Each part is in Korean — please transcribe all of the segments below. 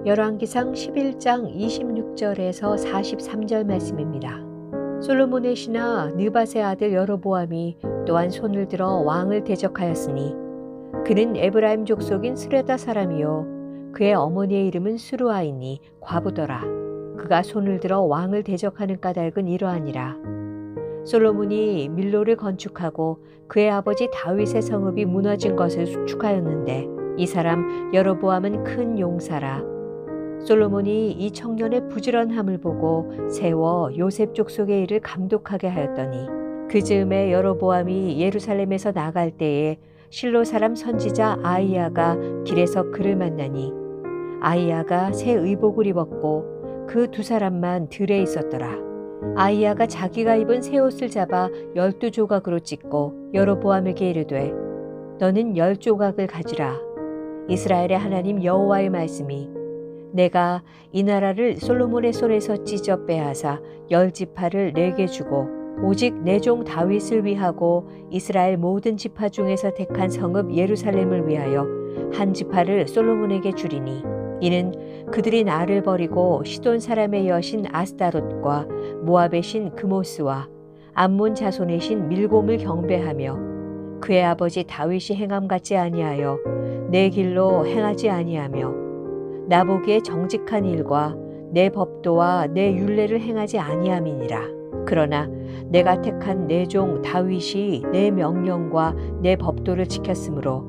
열왕기상 11장 26절에서 43절 말씀입니다. 솔로몬의 신하 느밧의 아들 여로보암이 또한 손을 들어 왕을 대적하였으니 그는 에브라임 족속인 스레다 사람이요 그의 어머니의 이름은 스루아이니 과부더라. 그가 손을 들어 왕을 대적하는 까닭은 이러하니라. 솔로몬이 밀로를 건축하고 그의 아버지 다윗의 성읍이 무너진 것을 수축하였는데 이 사람 여로보암은 큰 용사라. 솔로몬이 이 청년의 부지런함을 보고 세워 요셉 족속의 일을 감독하게 하였더니 그 즈음에 여로보암이 예루살렘에서 나갈 때에 실로 사람 선지자 아이야가 길에서 그를 만나니 아이야가 새 의복을 입었고 그 두 사람만 들에 있었더라. 아이야가 자기가 입은 새 옷을 잡아 12조각으로 찢고 여로보암에게 이르되 너는 10조각을 가지라. 이스라엘의 하나님 여호와의 말씀이 내가 이 나라를 솔로몬의 손에서 찢어 빼앗아 10지파를 내게 주고 오직 내 종 다윗을 위하고 이스라엘 모든 지파 중에서 택한 성읍 예루살렘을 위하여 한 지파를 솔로몬에게 주리니 이는 그들이 나를 버리고 시돈 사람의 여신 아스다롯과 모압의 신 그모스와 암몬 자손의 신 밀곰을 경배하며 그의 아버지 다윗이 행함 같지 아니하여 내 길로 행하지 아니하며 나보기에 정직한 일과 내 법도와 내 율례를 행하지 아니함이니라. 그러나 내가 택한 내 종 다윗이 내 명령과 내 법도를 지켰으므로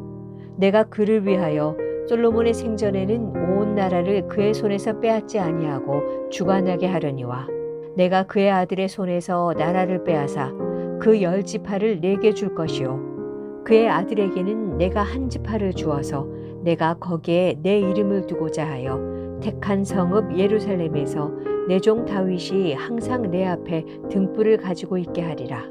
내가 그를 위하여 솔로몬의 생전에는 온 나라를 그의 손에서 빼앗지 아니하고 주관하게 하려니와 내가 그의 아들의 손에서 나라를 빼앗아 그 10지파를 내게 줄 것이요 그의 아들에게는 내가 한 지파를 주어서 내가 거기에 내 이름을 두고자 하여 택한 성읍 예루살렘에서 내 종 다윗이 항상 내 앞에 등불을 가지고 있게 하리라.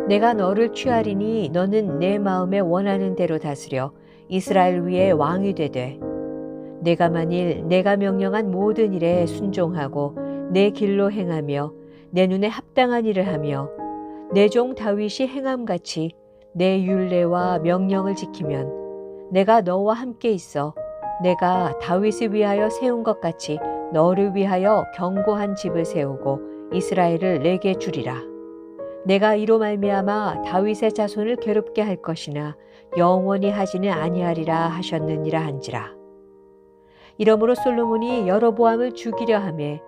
내가 너를 취하리니 너는 내 마음에 원하는 대로 다스려 이스라엘 위에 왕이 되되 내가 만일 내가 명령한 모든 일에 순종하고 내 길로 행하며 내 눈에 합당한 일을 하며 내 종 다윗이 행함같이 내 율례와 명령을 지키면 내가 너와 함께 있어 내가 다윗을 위하여 세운 것 같이 너를 위하여 견고한 집을 세우고 이스라엘을 내게 주리라. 내가 이로 말미암아 다윗의 자손을 괴롭게 할 것이나 영원히 하지는 아니하리라 하셨느니라 한지라. 이러므로 솔로몬이 여로보암을 죽이려 하매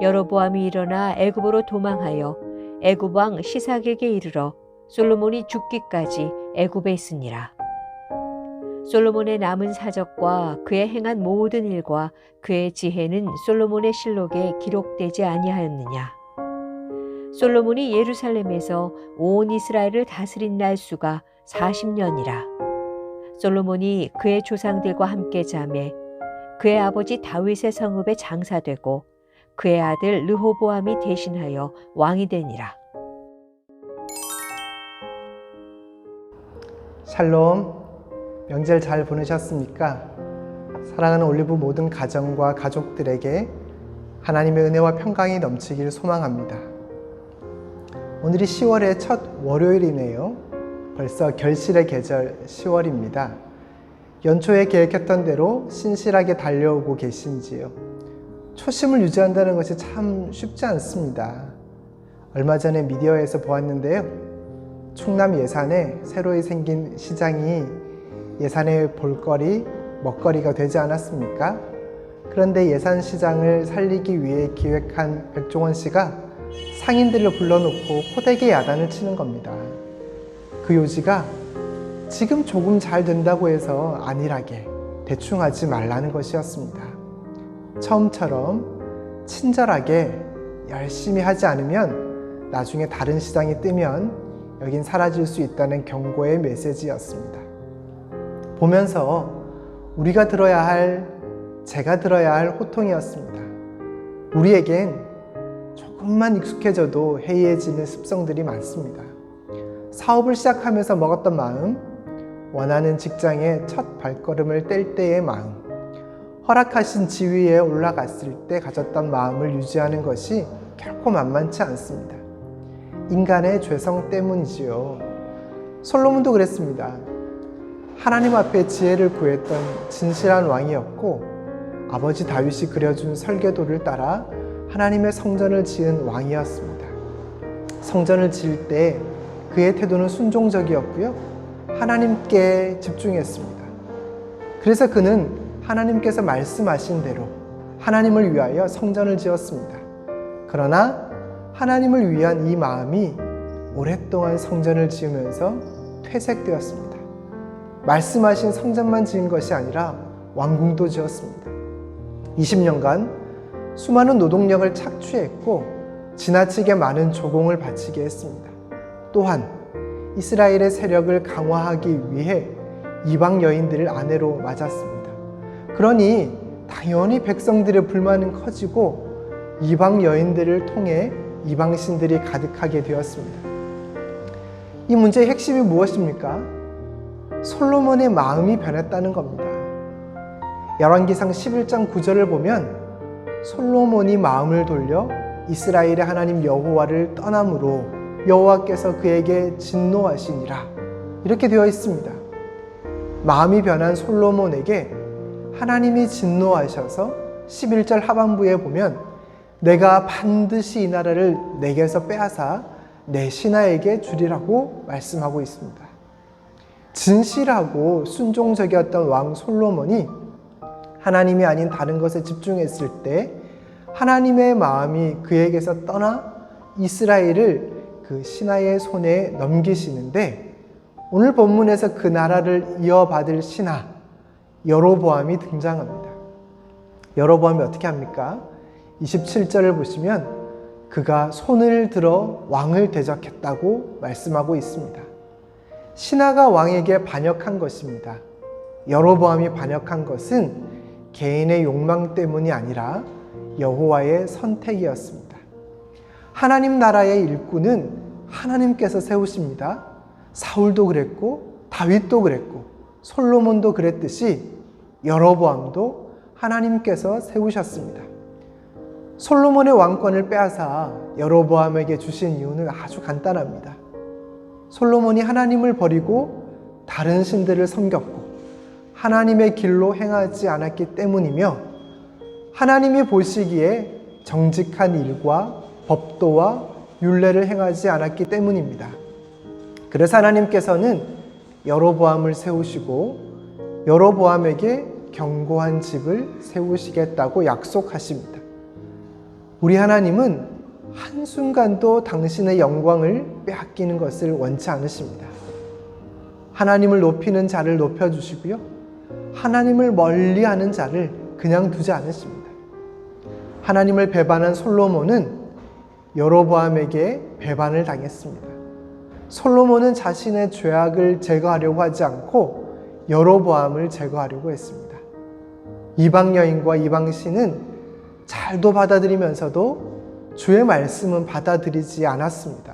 여로보암이 일어나 애굽으로 도망하여 애굽 왕 시삭에게 이르러 솔로몬이 죽기까지 애굽에 있으니라. 솔로몬의 남은 사적과 그의 행한 모든 일과 그의 지혜는 솔로몬의 실록에 기록되지 아니하였느냐. 솔로몬이 예루살렘에서 온 이스라엘을 다스린 날수가 40년이라. 솔로몬이 그의 조상들과 함께 자매 그의 아버지 다윗의 성읍에 장사되고 그의 아들 르호보암이 대신하여 왕이 되니라. 샬롬, 명절 잘 보내셨습니까? 사랑하는 올리브 모든 가정과 가족들에게 하나님의 은혜와 평강이 넘치길 소망합니다. 오늘이 10월의 첫 월요일이네요. 벌써 결실의 계절 10월입니다. 연초에 계획했던 대로 신실하게 달려오고 계신지요? 초심을 유지한다는 것이 참 쉽지 않습니다. 얼마 전에 미디어에서 보았는데요. 충남 예산에 새로 생긴 시장이 예산의 볼거리, 먹거리가 되지 않았습니까? 그런데 예산시장을 살리기 위해 기획한 백종원 씨가 상인들을 불러놓고 호되게 야단을 치는 겁니다. 그 요지가 지금 조금 잘 된다고 해서 안일하게 대충 하지 말라는 것이었습니다. 처음처럼 친절하게 열심히 하지 않으면 나중에 다른 시장이 뜨면 여긴 사라질 수 있다는 경고의 메시지였습니다. 보면서 우리가 들어야 할, 제가 들어야 할 호통이었습니다. 우리에겐 조금만 익숙해져도 해이해지는 습성들이 많습니다. 사업을 시작하면서 먹었던 마음, 원하는 직장에 첫 발걸음을 뗄 때의 마음, 허락하신 지위에 올라갔을 때 가졌던 마음을 유지하는 것이 결코 만만치 않습니다. 인간의 죄성 때문이지요. 솔로몬도 그랬습니다. 하나님 앞에 지혜를 구했던 진실한 왕이었고 아버지 다윗이 그려준 설계도를 따라 하나님의 성전을 지은 왕이었습니다. 성전을 지을 때 그의 태도는 순종적이었고요. 하나님께 집중했습니다. 그래서 그는 하나님께서 말씀하신 대로 하나님을 위하여 성전을 지었습니다. 그러나 하나님을 위한 이 마음이 오랫동안 성전을 지으면서 퇴색되었습니다. 말씀하신 성전만 지은 것이 아니라 왕궁도 지었습니다. 20년간 수많은 노동력을 착취했고 지나치게 많은 조공을 바치게 했습니다. 또한 이스라엘의 세력을 강화하기 위해 이방 여인들을 아내로 맞았습니다. 그러니 당연히 백성들의 불만은 커지고 이방 여인들을 통해 이방신들이 가득하게 되었습니다. 이 문제의 핵심이 무엇입니까? 솔로몬의 마음이 변했다는 겁니다. 열왕기상 11장 9절을 보면 솔로몬이 마음을 돌려 이스라엘의 하나님 여호와를 떠남으로 여호와께서 그에게 진노하시니라 이렇게 되어 있습니다. 마음이 변한 솔로몬에게 하나님이 진노하셔서 11절 하반부에 보면 내가 반드시 이 나라를 내게서 빼앗아 내 신하에게 주리라고 말씀하고 있습니다. 진실하고 순종적이었던 왕 솔로몬이 하나님이 아닌 다른 것에 집중했을 때 하나님의 마음이 그에게서 떠나 이스라엘을 그 신하의 손에 넘기시는데 오늘 본문에서 그 나라를 이어받을 신하 여로보암이 등장합니다. 여로보암이 어떻게 합니까? 27절을 보시면 그가 손을 들어 왕을 대적했다고 말씀하고 있습니다. 신하가 왕에게 반역한 것입니다. 여로보암이 반역한 것은 개인의 욕망 때문이 아니라 여호와의 선택이었습니다. 하나님 나라의 일꾼은 하나님께서 세우십니다. 사울도 그랬고 다윗도 그랬고 솔로몬도 그랬듯이 여로보암도 하나님께서 세우셨습니다. 솔로몬의 왕권을 빼앗아 여로보암에게 주신 이유는 아주 간단합니다. 솔로몬이 하나님을 버리고 다른 신들을 섬겼고 하나님의 길로 행하지 않았기 때문이며 하나님이 보시기에 정직한 일과 법도와 율례를 행하지 않았기 때문입니다. 그래서 하나님께서는 여로보암을 세우시고 여로보암에게 견고한 집을 세우시겠다고 약속하십니다. 우리 하나님은 한순간도 당신의 영광을 빼앗기는 것을 원치 않으십니다. 하나님을 높이는 자를 높여주시고요. 하나님을 멀리하는 자를 그냥 두지 않으십니다. 하나님을 배반한 솔로몬은 여로보암에게 배반을 당했습니다. 솔로몬은 자신의 죄악을 제거하려고 하지 않고 여로보암을 제거하려고 했습니다. 이방 여인과 이방 신은 잘도 받아들이면서도 주의 말씀은 받아들이지 않았습니다.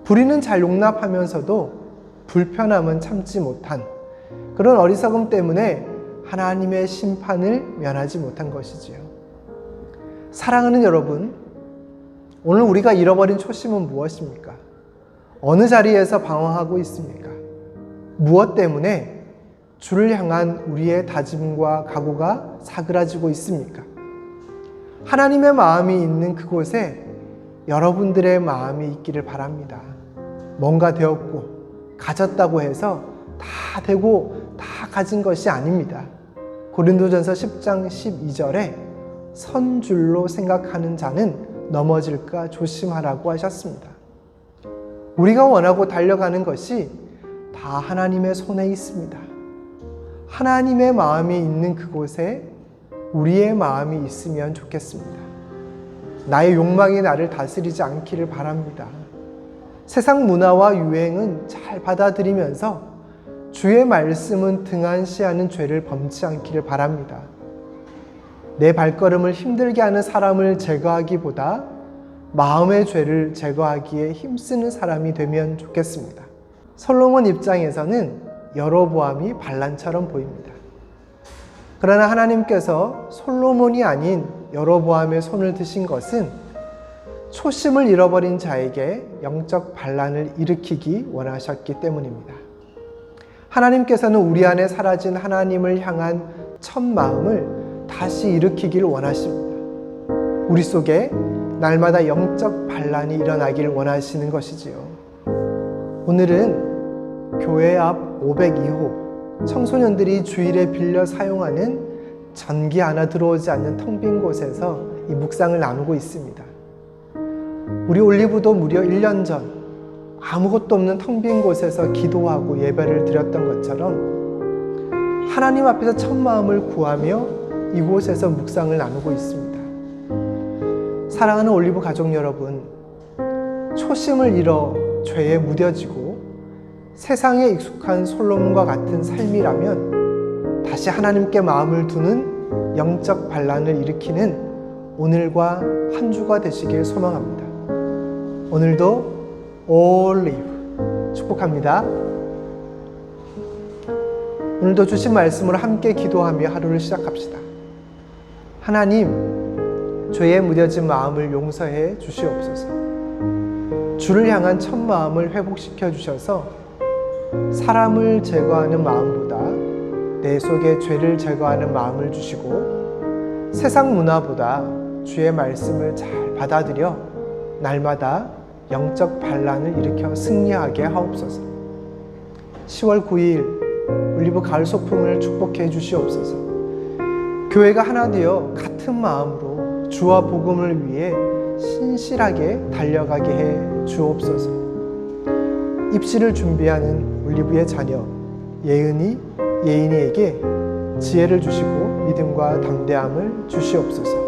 불의는 잘 용납하면서도 불편함은 참지 못한 그런 어리석음 때문에 하나님의 심판을 면하지 못한 것이지요. 사랑하는 여러분, 오늘 우리가 잃어버린 초심은 무엇입니까? 어느 자리에서 방황하고 있습니까? 무엇 때문에 주를 향한 우리의 다짐과 각오가 사그라지고 있습니까? 하나님의 마음이 있는 그곳에 여러분들의 마음이 있기를 바랍니다. 뭔가 되었고 가졌다고 해서 다 되고 다 가진 것이 아닙니다. 고린도전서 10장 12절에 선줄로 생각하는 자는 넘어질까 조심하라고 하셨습니다. 우리가 원하고 달려가는 것이 다 하나님의 손에 있습니다. 하나님의 마음이 있는 그곳에 우리의 마음이 있으면 좋겠습니다. 나의 욕망이 나를 다스리지 않기를 바랍니다. 세상 문화와 유행은 잘 받아들이면서 주의 말씀은 등한시하는 죄를 범치 않기를 바랍니다. 내 발걸음을 힘들게 하는 사람을 제거하기보다 마음의 죄를 제거하기에 힘쓰는 사람이 되면 좋겠습니다. 솔로몬 입장에서는 여로보암이 반란처럼 보입니다. 그러나 하나님께서 솔로몬이 아닌 여로보암의 손을 드신 것은 초심을 잃어버린 자에게 영적 반란을 일으키기 원하셨기 때문입니다. 하나님께서는 우리 안에 사라진 하나님을 향한 첫 마음을 다시 일으키길 원하십니다. 우리 속에 날마다 영적 반란이 일어나길 원하시는 것이지요. 오늘은 교회 앞 502호 청소년들이 주일에 빌려 사용하는 전기 하나 들어오지 않는 텅 빈 곳에서 이 묵상을 나누고 있습니다. 우리 올리브도 무려 1년 전 아무것도 없는 텅 빈 곳에서 기도하고 예배를 드렸던 것처럼 하나님 앞에서 첫 마음을 구하며 이곳에서 묵상을 나누고 있습니다. 사랑하는 올리브 가족 여러분, 초심을 잃어 죄에 무뎌지고 세상에 익숙한 솔로몬과 같은 삶이라면 다시 하나님께 마음을 두는 영적 반란을 일으키는 오늘과 한 주가 되시길 소망합니다. 오늘도 올리브 축복합니다. 오늘도 주신 말씀으로 함께 기도하며 하루를 시작합시다. 하나님, 죄에 무뎌진 마음을 용서해 주시옵소서. 주를 향한 첫 마음을 회복시켜 주셔서 사람을 제거하는 마음보다 내 속에 죄를 제거하는 마음을 주시고 세상 문화보다 주의 말씀을 잘 받아들여 날마다 영적 반란을 일으켜 승리하게 하옵소서. 10월 9일 올리브 가을 소풍을 축복해 주시옵소서. 교회가 하나 되어 같은 마음으로 주와 복음을 위해 신실하게 달려가게 해 주옵소서. 입시를 준비하는 올리브의 자녀 예은이, 예인이에게 지혜를 주시고 믿음과 담대함을 주시옵소서.